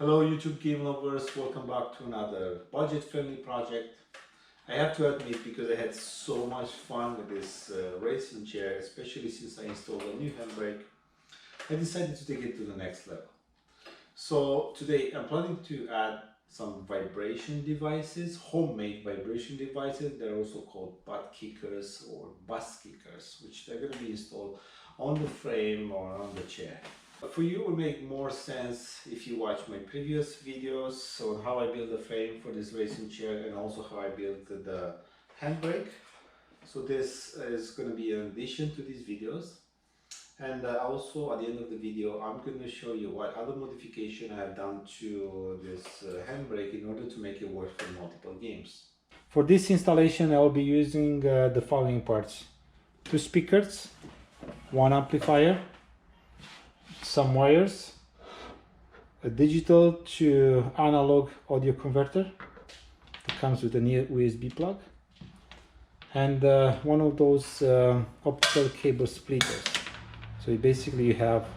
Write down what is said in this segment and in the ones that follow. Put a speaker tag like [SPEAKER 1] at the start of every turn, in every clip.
[SPEAKER 1] Hello YouTube game lovers, welcome back to another budget-friendly project. I have to admit, because I had so much fun with this racing chair, especially since I installed a new handbrake, I decided to take it to the next level. So today I'm planning to add some vibration devices, homemade vibration devices. They're also called butt kickers or bus kickers, which they're going to be installed on the frame or on the chair. For you, it will make more sense if you watch my previous videos on how I build the frame for this racing chair and also how I built the handbrake. So this is going to be an addition to these videos. And also at the end of the video, I'm going to show you what other modification I have done to this handbrake in order to make it work for multiple games. For this installation, I will be using the following parts: 2 speakers, 1 amplifier, some wires, a digital to analog audio converter that comes with a USB plug, and one of those optical cable splitters. So basically you have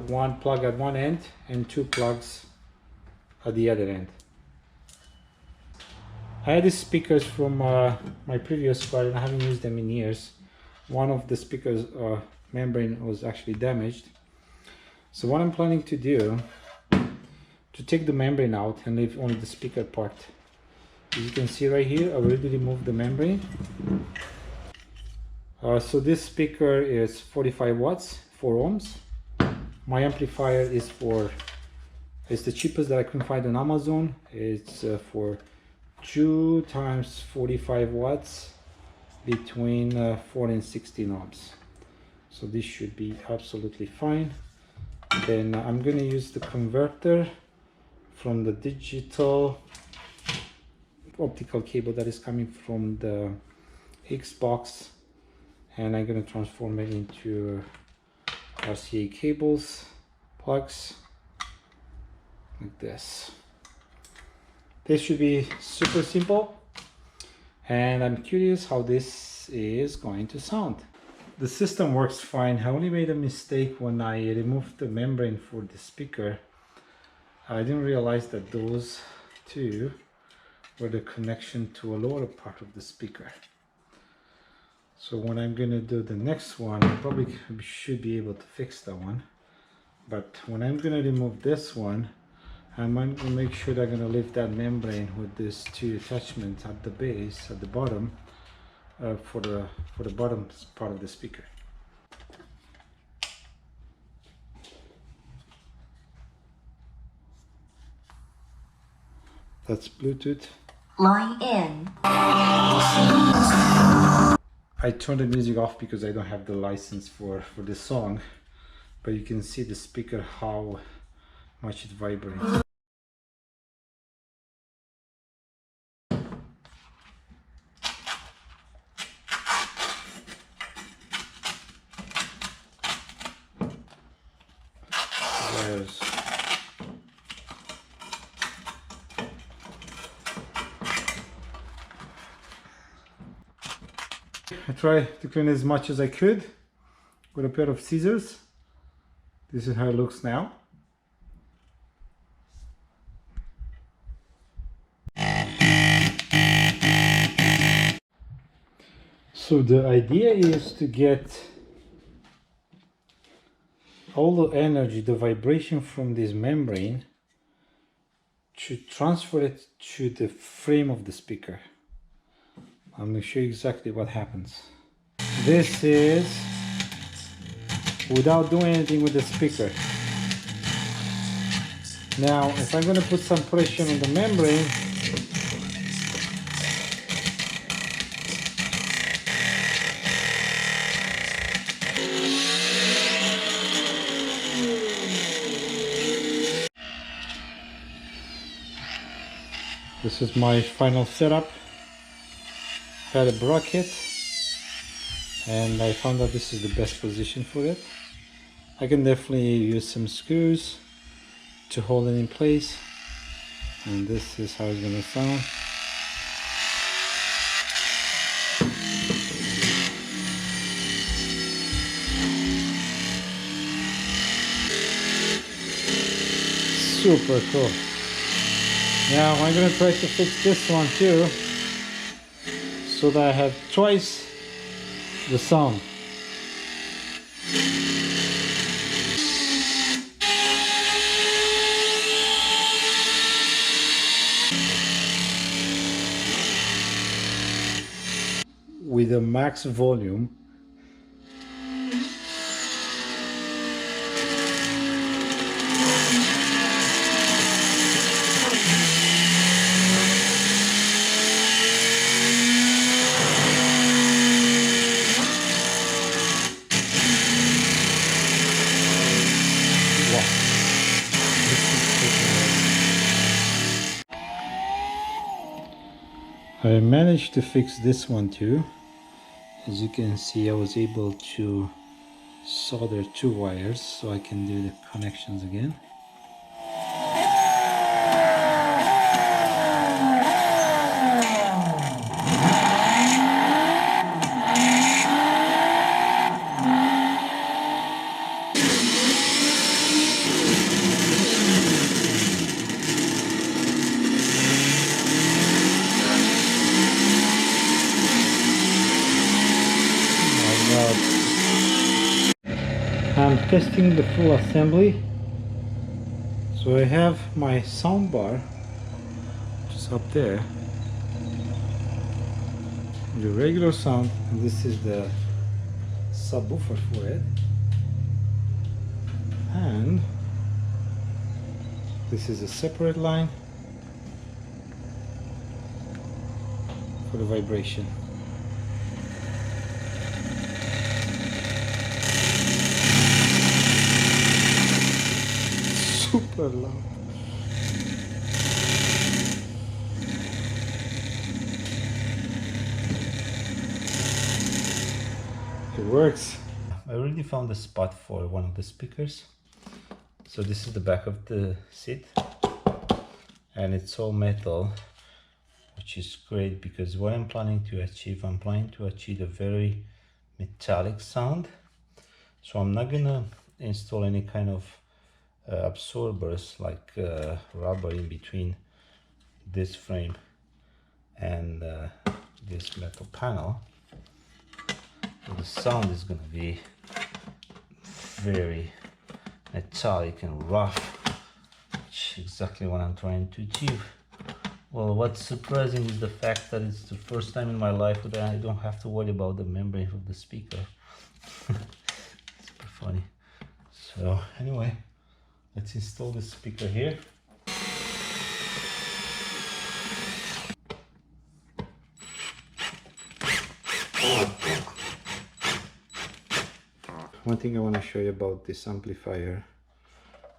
[SPEAKER 1] one plug at one end and 2 plugs at the other end. I had these speakers from my previous car and I haven't used them in years. One of the speakers membrane was actually damaged. So what I'm planning to do, to take the membrane out and leave only the speaker part. As you can see right here, I already removed the membrane. So this speaker is 45 watts, 4 ohms. My amplifier is it's the cheapest that I can find on Amazon. It's for 2 times 45 watts between 4 and 16 ohms. So this should be absolutely fine. Then I'm going to use the converter from the digital optical cable that is coming from the Xbox, and I'm going to transform it into RCA cables, plugs, like this. This should be super simple, and I'm curious how this is going to sound. The system works fine. I only made a mistake when I removed the membrane for the speaker. I didn't realize that those two were the connection to a lower part of the speaker. So when I'm going to do the next one, I probably should be able to fix that one. But when I'm going to remove this one, I'm going to make sure that I'm going to leave that membrane with these 2 attachments at the base, at the bottom, for the bottom part of the speaker. That's Bluetooth.
[SPEAKER 2] Line in.
[SPEAKER 1] I turned the music off because I don't have the license for this song, but you can see the speaker how much it vibrates. There's I tried to clean as much as I could with a pair of scissors. This is how it looks now. So the idea is to get all the energy, the vibration from this membrane, to transfer it to the frame of the speaker. I'm going to show you exactly what happens. This is without doing anything with the speaker. Now, if I'm going to put some pressure on the membrane, this is my final setup. Had a bracket, and I found that this is the best position for it. I can definitely use some screws to hold it in place, and this is how it's going to sound.
[SPEAKER 3] Super cool. Now I'm gonna try to fix this one too, so that I have twice the sound. With a max volume. I managed to fix this one too. As you can see, I was able to solder 2 wires so I can do the connections again. I'm testing the full assembly. So I have my sound bar just up there, the regular sound, and this is the subwoofer for it, and this is a separate line for the vibration. Super loud. It works. I already found a spot for one of the speakers. So this is the back of the seat, and it's all metal, which is great because what I'm planning to achieve a very metallic sound. So I'm not gonna install any kind of absorbers like rubber in between this frame and this metal panel. So the sound is gonna be very metallic and rough, which is exactly what I'm trying to achieve. Well, what's surprising is the fact that it's the first time in my life that I don't have to worry about the membrane of the speaker. Super funny. So anyway, let's install the speaker here. One thing I want to show you about this amplifier,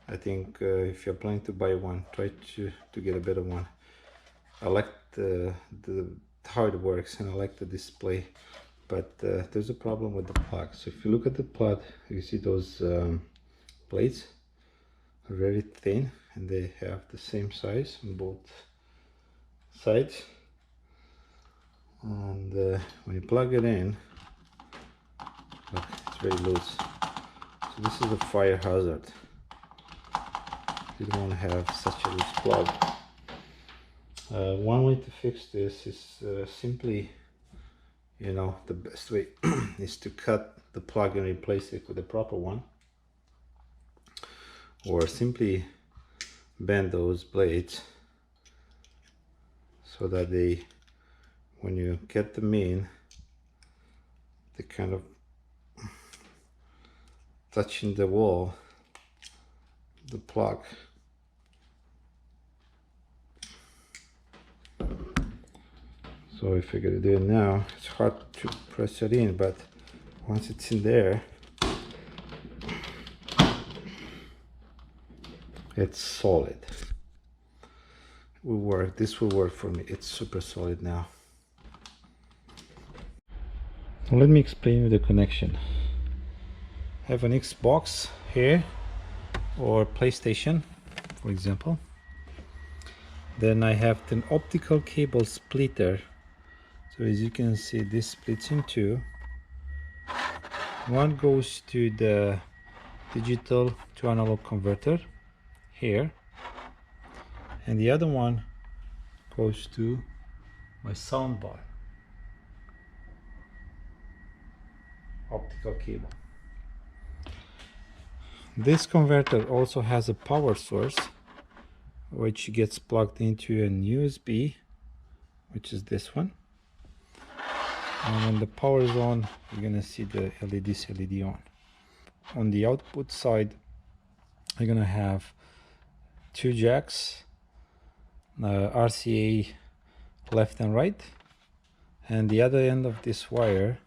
[SPEAKER 3] I think if you're planning to buy one, try to get a better one. I like how it works, and I like the display, but there's a problem with the plug. So if you look at the plug, you see those blades are very thin, and they have the same size on both sides. And when you plug it in, look, it's very loose. So this is a fire hazard. You don't want to have such a loose plug. One way to fix this is simply, the best way is to cut the plug and replace it with a proper one, or simply bend those blades so that when you get them in, they kind of touching the wall, the plug. So if you're gonna do it now, it's hard to press it in, but once it's in there, it's solid. It will work. This will work for me. It's super solid now. Let me explain you the connection. I have an Xbox here, or PlayStation, for example. Then I have an optical cable splitter. So as you can see, this splits in two. One goes to the digital to analog converter here, and the other one goes to my sound bar, optical cable. This converter also has a power source which gets plugged into an USB, which is this one, and when the power is on, you're gonna see the LED on. On the output side, you're gonna have two jacks, RCA left and right, and the other end of this wire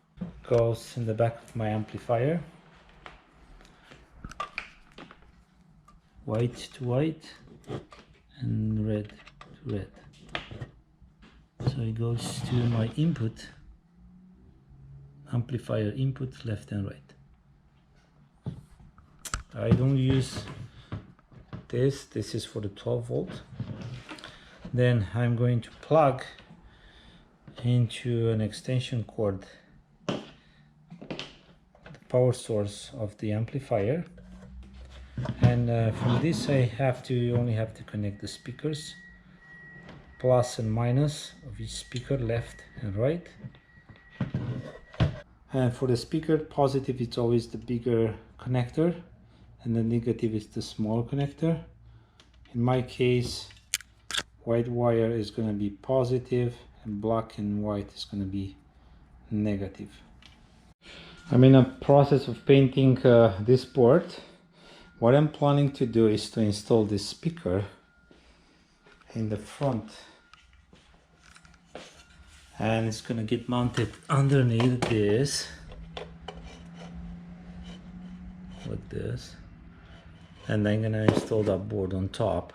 [SPEAKER 3] goes in the back of my amplifier, white to white and red to red. So it goes to my input, amplifier input, left and right. I don't use this is for the 12 volt. Then I'm going to plug into an extension cord the power source of the amplifier, and from this I only have to connect the speakers, plus and minus of each speaker, left and right. And for the speaker, positive it's always the bigger connector, and the negative is the small connector. In my case, white wire is going to be positive and black and white is going to be negative. I'm in a process of painting this board. What I'm planning to do is to install this speaker in the front, and it's going to get mounted underneath this, like this, and I'm going to install that board on top.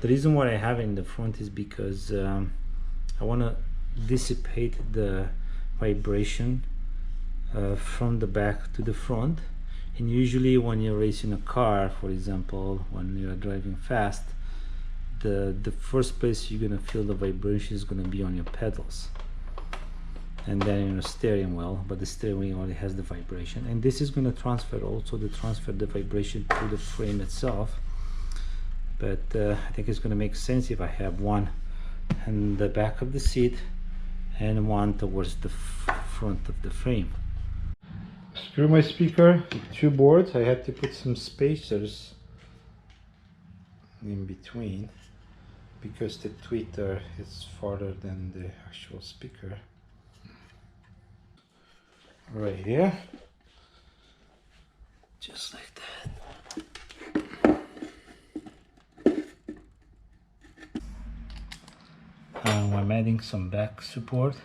[SPEAKER 3] The reason why I have it in the front is because I want to dissipate the vibration from the back to the front. And usually when you're racing a car, for example, when you're driving fast, the first place you're gonna feel the vibration is gonna be on your pedals, and then in the steering wheel, but the steering wheel only has the vibration, and this is gonna transfer the vibration to the frame itself. But I think it's gonna make sense if I have one in the back of the seat and one towards the front of the frame. Screw my speaker, two boards. I had to put some spacers in between because the tweeter is farther than the actual speaker. Right here, just like that. I'm adding some back support.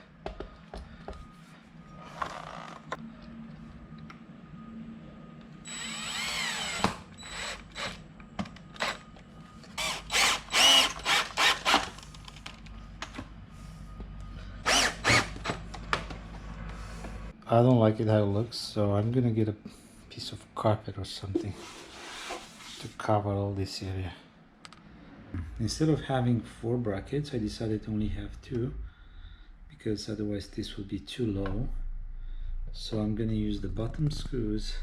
[SPEAKER 3] I don't like it how it looks, so I'm gonna get a piece of carpet or something to cover all this area. Instead of having 4 brackets, I decided to only have 2 because otherwise this would be too low. So I'm gonna use the bottom screws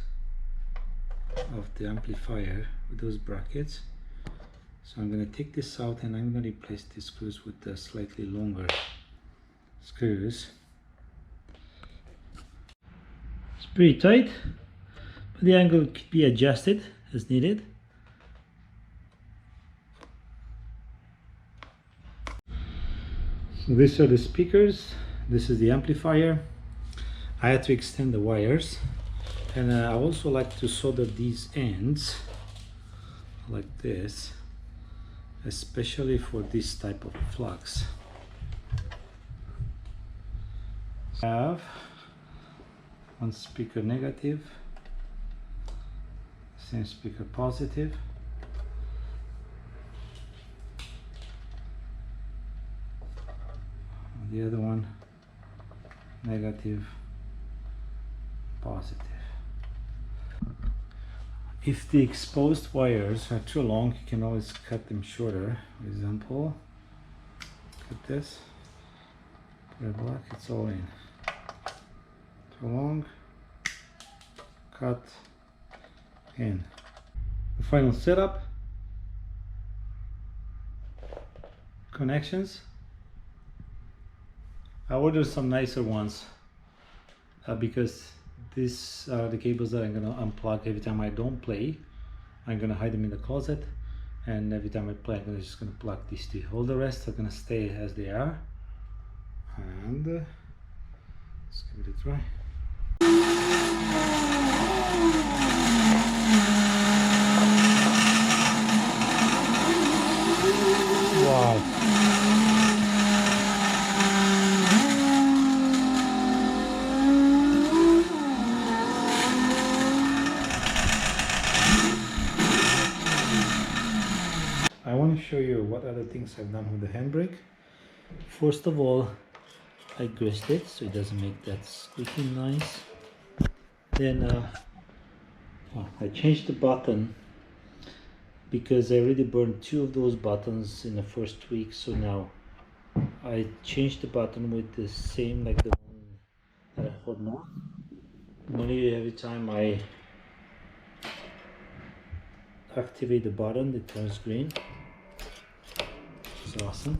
[SPEAKER 3] of the amplifier with those brackets. So I'm gonna take this out and I'm gonna replace these screws with the slightly longer screws. It's pretty tight, but the angle could be adjusted as needed. So these are the speakers, this is the amplifier. I had to extend the wires, and I also like to solder these ends like this, especially for this type of flux. I have one speaker negative, same speaker positive, the other one negative, positive. If the exposed wires are too long, you can always cut them shorter. For example, cut this, put it back, it's all in. Too long, cut in. The final setup, connections. I ordered some nicer ones because these are the cables that I'm gonna unplug every time I don't play. I'm gonna hide them in the closet, and every time I play I'm just gonna plug these two. All the rest are gonna stay as they are. And let's give it a try. Wow. I want to show you what other things I've done with the handbrake. First of all, I greased it so it doesn't make that squeaky noise. Then I changed the button because I already burned 2 of those buttons in the first week. So now I changed the button with the same like the one that I hold now. Only every time I activate the button it turns green. It's awesome.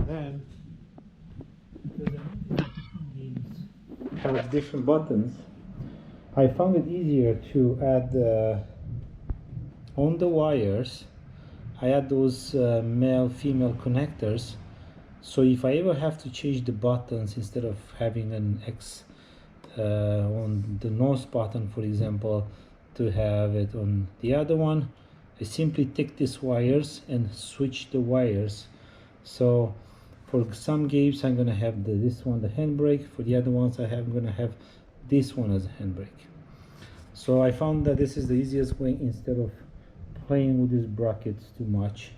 [SPEAKER 3] Then because different games have different buttons, I found it easier to add on the wires. I add those male female connectors, so if I ever have to change the buttons, instead of having an X on the nose button for example, to have it on the other one, I simply take these wires and switch the wires. So for some games I'm gonna have this one, the handbrake. For the other ones I'm gonna have this one as a handbrake. So I found that this is the easiest way instead of playing with these brackets too much.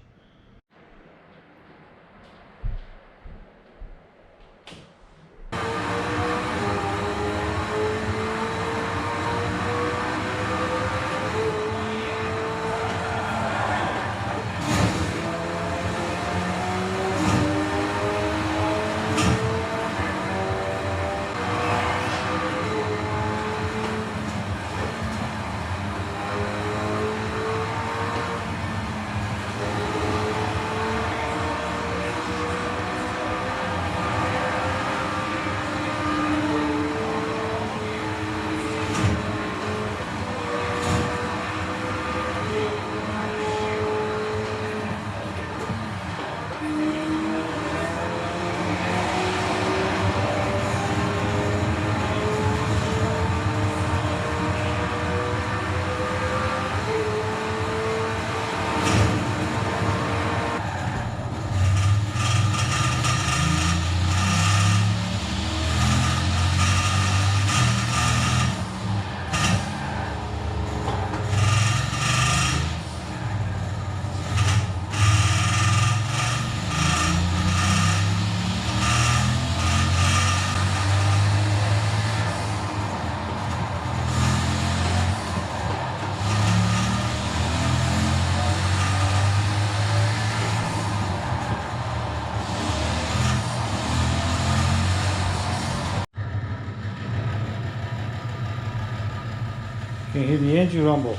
[SPEAKER 3] You can hear the engine rumble.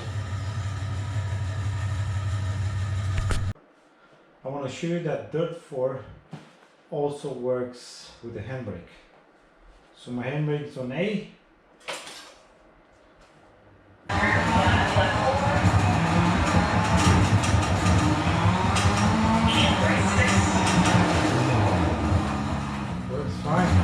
[SPEAKER 3] I want to show you that Dirt 4 also works with the handbrake. So my handbrake is on A. Works fine.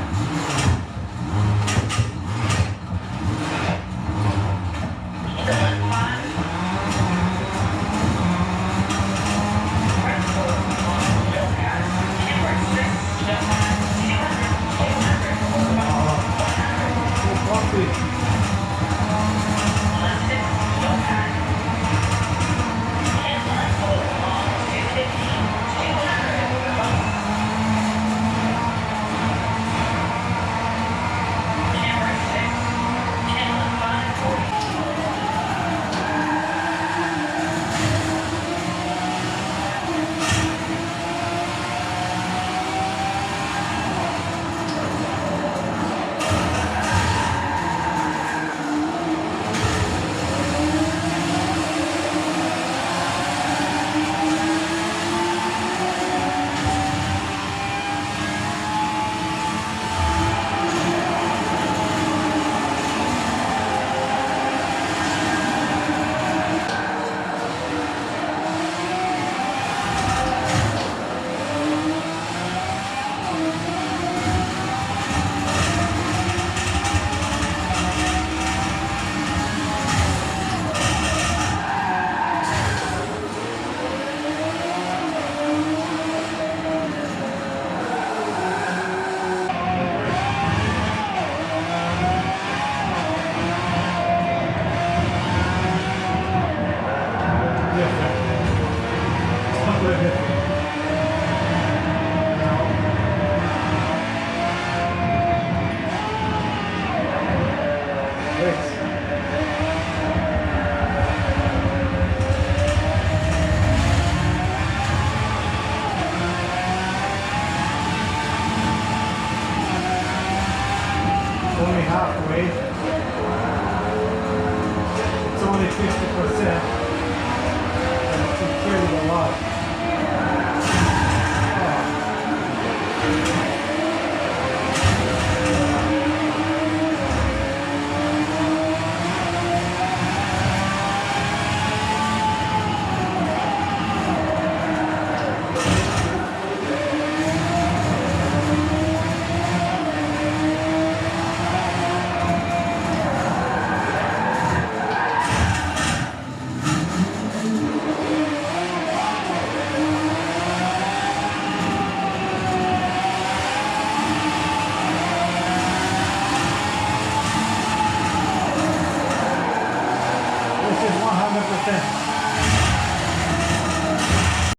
[SPEAKER 1] It's only 50%. And it's increased a lot. This is 100%.